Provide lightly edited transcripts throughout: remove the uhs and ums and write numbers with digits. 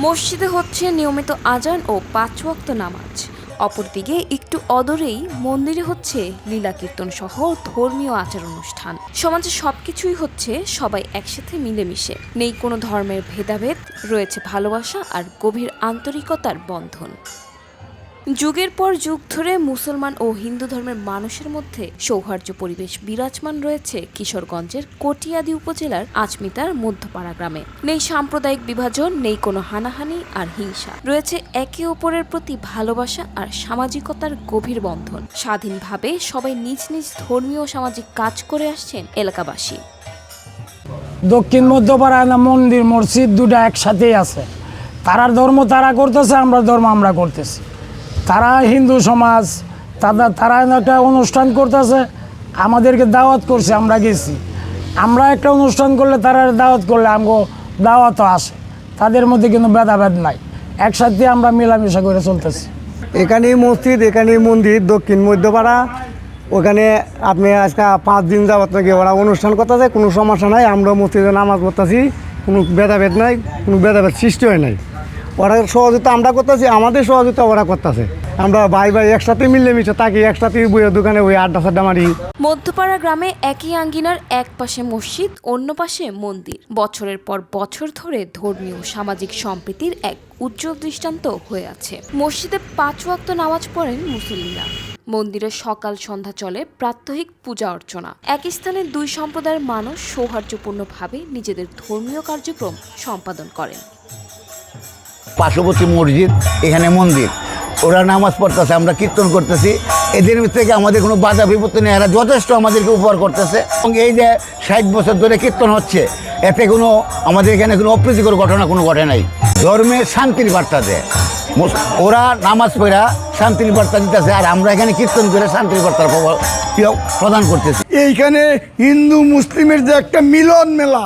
মসজিদে হচ্ছে নিয়মিত আজান ও ৫ ওয়াক্ত নামাজ। অপরদিকে একটু অদূরেই মন্দিরে হচ্ছে লীলা কীর্তন সহ ধর্মীয় আচার অনুষ্ঠান। সমাজে সবকিছুই হচ্ছে সবাই একসাথে মিলেমিশে, নেই কোনো ধর্মের ভেদাভেদ, রয়েছে ভালোবাসা আর গভীর আন্তরিকতার বন্ধন। যুগের পর যুগ ধরে মুসলমান ও হিন্দু ধর্মের মানুষের মধ্যে সৌহার্দ্য পরিবেশ বিরাজমান রয়েছে কিশোরগঞ্জের কটিয়াদি উপজেলার আচমিতার মধ্যপাড়া গ্রামে। নেই সাম্প্রদায়িক বিভাজন, নেই কোনো হানাহানি আর হিংসা, রয়েছে একে অপরের প্রতি ভালোবাসা আর সামাজিকতার গভীর বন্ধন। স্বাধীনভাবে সবাই নিজ নিজ ধর্মীয় ও সামাজিক কাজ করে আসছেন এলাকাবাসী। দক্ষিণ মধ্যপাড়া মন্দির মসজিদ দুটা একসাথেই আছে। তারার ধর্ম তারা করতেছে, আমরা ধর্ম আমরা করতেছি। তারা হিন্দু সমাজ, তারা একটা অনুষ্ঠান করতেছে, আমাদেরকে দাওয়াত করছে, আমরা গেছি। আমরা একটা অনুষ্ঠান করলে তারা দাওয়াত করলে আমাকে দাওয়াতও আসে। তাদের মধ্যে কিন্তু ভেদাভেদ নাই, একসাথে আমরা মেলামেশা করে চলতেছি। এখানেই মসজিদ, এখানেই মন্দির, দক্ষিণ মধ্যপাড়া। ওখানে আপনি আজকে 5 দিন যাবত নাকি ওরা অনুষ্ঠান করতেছে, কোনো সমস্যা নাই। আমরা মসজিদে নামাজ পড়তেছি, কোনো ভেদাভেদ নাই, কোনো ভেদাভেদ সৃষ্টি হয় নাই। ওরা সহযোগিতা আমরা করতেছি, আমাদের সহযোগিতা ওরা করতেছে। আমরা ভাই ভাই একসাথে মিলেমিশে থাকি, একসাথে বইয়ের দোকানে ওই আড্ডা সাড্ডা মারি। মধ্যপাড়া গ্রামে একই আঙ্গিনার এক পাশে মসজিদ, অন্য পাশে মন্দির। বছরের পর বছর ধরে ধর্মীয় সামাজিক সম্প্রীতির এক উজ্জ্বল দৃষ্টান্ত হয়ে আছে। মসজিদে 5 ওয়াক্ত নামাজ পড়েন মুসল্লিরা। মন্দিরে সকাল সন্ধ্যা চলে প্রাত্যহিক পূজা অর্চনা। এক স্থানে 2 সম্প্রদায়ের মানুষ সৌহার্দ্যপূর্ণভাবে নিজেদের ধর্মীয় কার্যক্রম সম্পাদন করেন। পার্শ্ববর্তী মসজিদ, এখানে মন্দির, ওরা নামাজ পড়তেছে, আমরা কীর্তন করতেছি। এদের থেকে আমাদের কোনো বাধা বিপত্তি নেই, এরা যথেষ্ট আমাদেরকে উপহার করতেছে। এবং এই যে 60 বছর ধরে কীর্তন হচ্ছে, এতে কোনো আমাদের এখানে কোনো অপ্রীতিকর ঘটনা কোনো ঘটে নাই। ধর্মে শান্তির বার্তা দেয়, ওরা নামাজ পড়া শান্তির বার্তা দিতেছে, আর আমরা এখানে কীর্তন করে শান্তির বার্তার প্রদান করতেছি। এইখানে হিন্দু মুসলিমের যে একটা মিলন মেলা,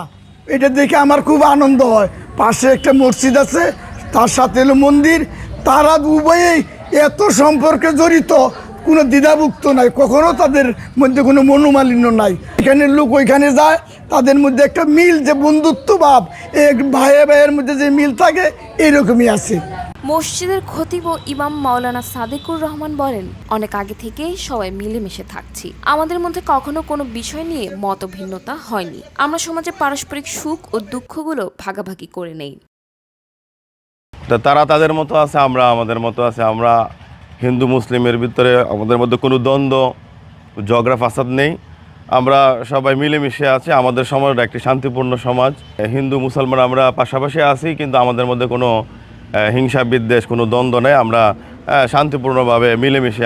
এটা দেখে আমার খুব আনন্দ হয়। পাশে একটা মসজিদ আছে, তার সাথে হলো মন্দির। তারা উভয়েই এত সম্পর্কে জড়িত, কোনো দ্বিধাভুক্ত নাই, কখনো তাদের মধ্যে কোনো মনোমালিন্য নাই। এখানে লোক ওইখানে যায়, তাদের মধ্যে একটা মিল, যে বন্ধুত্ব ভাব, এক ভাইয়ে ভাইয়ের মধ্যে যে মিল থাকে, এইরকমই আছে। মসজিদের খতিব ও ইমাম মাওলানা সাদিকুর রহমান বলেন, অনেক আগে থেকেই সবাই মিলেমিশে থাকছি। আমাদের মধ্যে কখনো কোনো বিষয় নিয়ে মতভিন্নতা হয়নি। আমরা সমাজে পারস্পরিক সুখ ও দুঃখগুলো ভাগাভাগি করে নেই। তারা তাদের মতো আছে, আমরা আমাদের মতো আছে। আমরা হিন্দু মুসলিমের ভিতরে আমাদের মধ্যে কোনো দ্বন্দ্ব, ঝগড়া ফাসাদ নেই। আমরা সবাই মিলেমিশে আছি। আমাদের সমাজটা একটি শান্তিপূর্ণ সমাজ। হিন্দু মুসলমান আমরা পাশাপাশি আছি, কিন্তু আমাদের মধ্যে কোনো হিংসা বিদ্বেষ, কোনো দ্বন্দ্ব নেই। আমরা শান্তিপূর্ণভাবে মিলেমিশে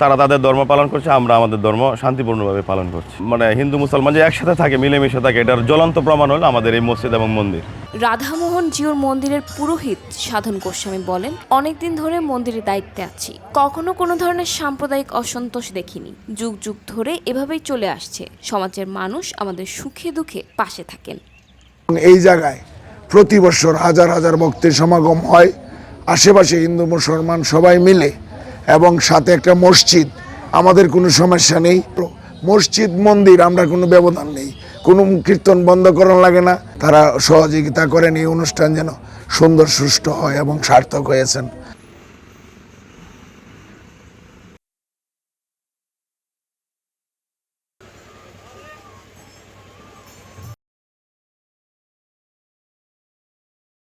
তারা তাদের ধর্ম পালন করছে, আমরা আমাদের ধর্ম শান্তিপূর্ণভাবে পালন করছি। মানে হিন্দু মুসলমান যে একসাথে থাকে, মিলেমিশে থাকে, এটার জ্বলন্ত প্রমাণ হলো আমাদের এই মসজিদ এবং মন্দির। রাধামোহন জিউর মন্দিরের পুরোহিত সাধন গোস্বামী বলেন, অনেকদিন ধরে মন্দিরের দায়িত্বে আছি, কখনো কোনো ধরনের সাম্প্রদায়িক অসন্তোষ দেখিনি। যুগ যুগ ধরে এভাবেই চলে আসছে। সমাজের মানুষ আমাদের সুখে দুঃখে পাশে থাকেন। এই জায়গায় প্রতি বছর হাজার হাজার ভক্তের সমাগম হয়। আশেপাশে হিন্দু মুসলমান সবাই মিলে, এবং সাথে একটা মসজিদ, আমাদের কোনো সমস্যা নেই। মসজিদ মন্দির আমরা কোনো ব্যবধান নেই, কোনো কীর্তন বন্ধ করানো লাগে না। তারা সহযোগিতা করেন এই অনুষ্ঠান যেন সুন্দর সুষ্ঠু হয় এবং সার্থক হয়েছেন।